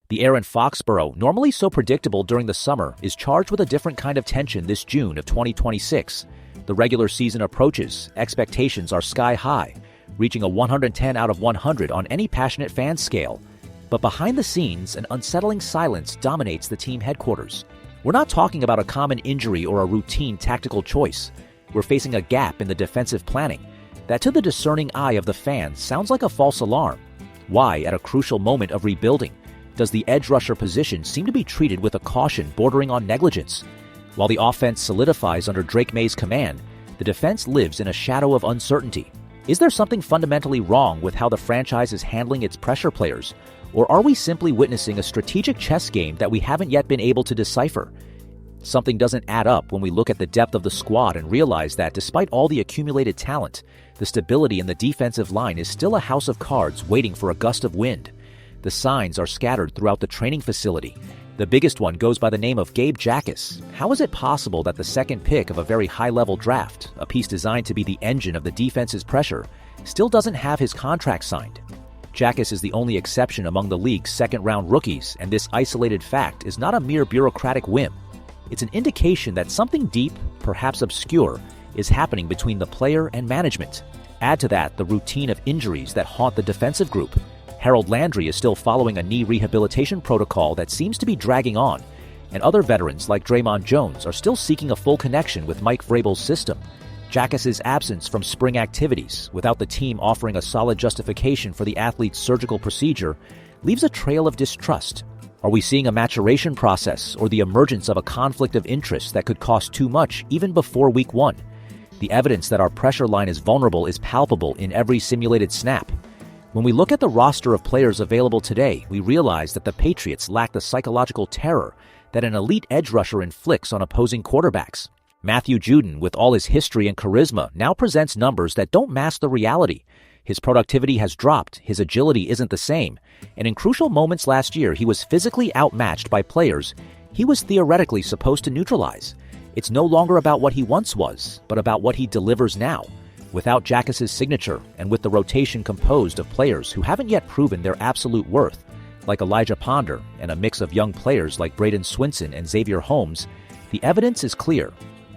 The air in Foxborough, normally so predictable during the summer, is charged with a different kind of tension this June of 2026. The regular season approaches, expectations are sky high, reaching a 110 out of 100 on any passionate fan scale. But behind the scenes, an unsettling silence dominates the team headquarters. We're not talking about a common injury or a routine tactical choice. We're facing a gap in the defensive planning that to the discerning eye of the fans sounds like a false alarm. Why, at a crucial moment of rebuilding, does the edge rusher position seem to be treated with a caution bordering on negligence? While the offense solidifies under Drake May's command, the defense lives in a shadow of uncertainty. Is there something fundamentally wrong with how the franchise is handling its pressure players? Or are we simply witnessing a strategic chess game that we haven't yet been able to decipher? Something doesn't add up when we look at the depth of the squad and realize that despite all the accumulated talent, the stability in the defensive line is still a house of cards waiting for a gust of wind. The signs are scattered throughout the training facility. The biggest one goes by the name of Gabe Jacas. How is it possible that the second pick of a very high-level draft, a piece designed to be the engine of the defense's pressure, still doesn't have his contract signed? Jacas is the only exception among the league's second-round rookies, and this isolated fact is not a mere bureaucratic whim. It's an indication that something deep, perhaps obscure, is happening between the player and management. Add to that the routine of injuries that haunt the defensive group. Harold Landry is still following a knee rehabilitation protocol that seems to be dragging on, and other veterans like Draymond Jones are still seeking a full connection with Mike Vrabel's system. Jacas' absence from spring activities, without the team offering a solid justification for the athlete's surgical procedure, leaves a trail of distrust. Are we seeing a maturation process or the emergence of a conflict of interest that could cost too much even before week 1? The evidence that our pressure line is vulnerable is palpable in every simulated snap. When we look at the roster of players available today, we realize that the Patriots lack the psychological terror that an elite edge rusher inflicts on opposing quarterbacks. Matthew Judon, with all his history and charisma, now presents numbers that don't mask the reality. His productivity has dropped, his agility isn't the same, and in crucial moments last year he was physically outmatched by players he was theoretically supposed to neutralize. It's no longer about what he once was, but about what he delivers now. Without Jacas' signature, and with the rotation composed of players who haven't yet proven their absolute worth, like Elijah Ponder and a mix of young players like Braden Swinson and Xavier Holmes, the evidence is clear.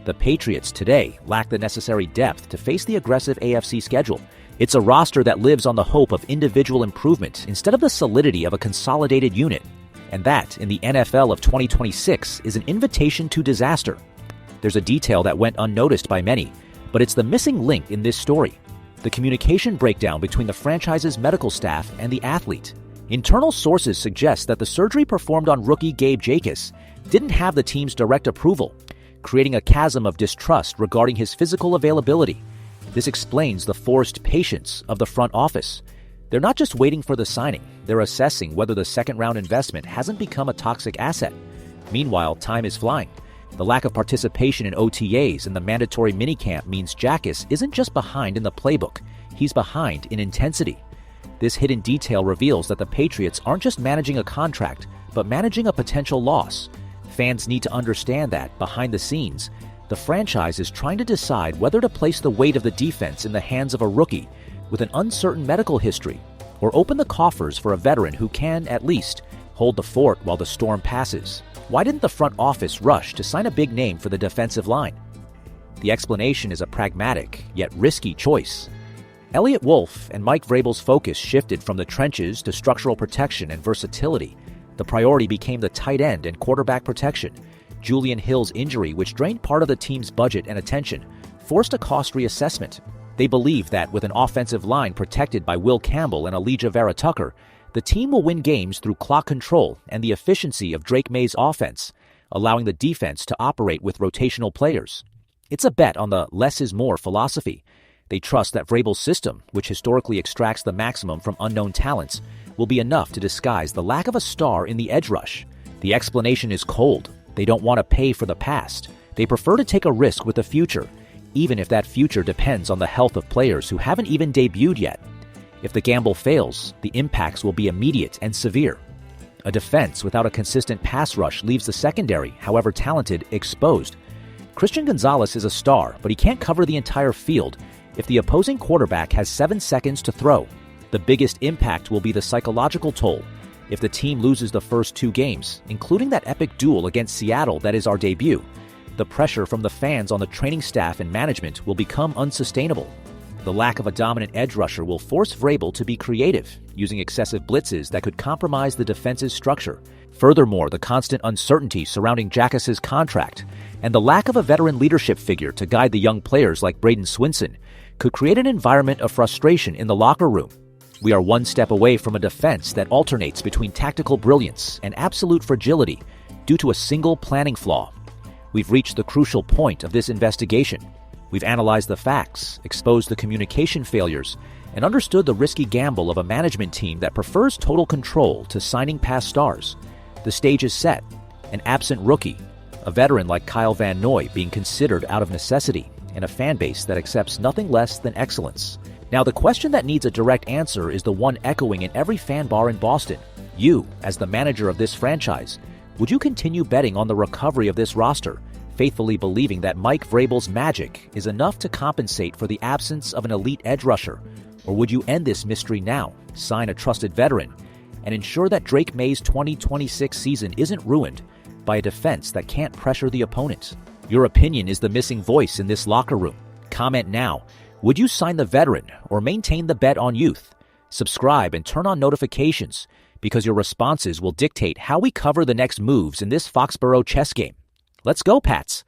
The Patriots today lack the necessary depth to face the aggressive AFC schedule. It's a roster that lives on the hope of individual improvement instead of the solidity of a consolidated unit. And that, in the NFL of 2026, is an invitation to disaster. There's a detail that went unnoticed by many, but it's the missing link in this story: the communication breakdown between the franchise's medical staff and the athlete. Internal sources suggest that the surgery performed on rookie Gabe Jacas didn't have the team's direct approval, creating a chasm of distrust regarding his physical availability. This explains the forced patience of the front office. They're not just waiting for the signing, they're assessing whether the second-round investment hasn't become a toxic asset. Meanwhile, time is flying. The lack of participation in OTAs and the mandatory minicamp means Jacas isn't just behind in the playbook, he's behind in intensity. This hidden detail reveals that the Patriots aren't just managing a contract, but managing a potential loss. Fans need to understand that, behind the scenes, the franchise is trying to decide whether to place the weight of the defense in the hands of a rookie with an uncertain medical history, or open the coffers for a veteran who can, at least, hold the fort while the storm passes. Why didn't the front office rush to sign a big name for the defensive line? The explanation is a pragmatic, yet risky choice. Elliot Wolf and Mike Vrabel's focus shifted from the trenches to structural protection and versatility. The priority became the tight end and quarterback protection. Julian Hill's injury, which drained part of the team's budget and attention, forced a cost reassessment. They believe that with an offensive line protected by Will Campbell and Elijah Vera-Tucker, the team will win games through clock control and the efficiency of Drake May's offense, allowing the defense to operate with rotational players. It's a bet on the less is more philosophy. They trust that Vrabel's system, which historically extracts the maximum from unknown talents, will be enough to disguise the lack of a star in the edge rush. The explanation is cold. They don't want to pay for the past. They prefer to take a risk with the future, even if that future depends on the health of players who haven't even debuted yet. If the gamble fails, the impacts will be immediate and severe. A defense without a consistent pass rush leaves the secondary, however talented, exposed. Christian Gonzalez is a star, but he can't cover the entire field if the opposing quarterback has 7 seconds to throw. The biggest impact will be the psychological toll. If the team loses the first 2 games, including that epic duel against Seattle that is our debut, the pressure from the fans on the training staff and management will become unsustainable. The lack of a dominant edge rusher will force Vrabel to be creative, using excessive blitzes that could compromise the defense's structure. Furthermore, the constant uncertainty surrounding Jacas' contract and the lack of a veteran leadership figure to guide the young players like Braden Swinson could create an environment of frustration in the locker room. We are one step away from a defense that alternates between tactical brilliance and absolute fragility due to a single planning flaw. We've reached the crucial point of this investigation. We've analyzed the facts, exposed the communication failures, and understood the risky gamble of a management team that prefers total control to signing past stars. The stage is set. An absent rookie, a veteran like Kyle Van Noy being considered out of necessity, and a fan base that accepts nothing less than excellence. Now, the question that needs a direct answer is the one echoing in every fan bar in Boston. You, as the manager of this franchise, would you continue betting on the recovery of this roster, faithfully believing that Mike Vrabel's magic is enough to compensate for the absence of an elite edge rusher? Or would you end this mystery now, sign a trusted veteran, and ensure that Drake May's 2026 season isn't ruined by a defense that can't pressure the opponent? Your opinion is the missing voice in this locker room. Comment now. Would you sign the veteran or maintain the bet on youth? Subscribe and turn on notifications because your responses will dictate how we cover the next moves in this Foxborough chess game. Let's go, Pats!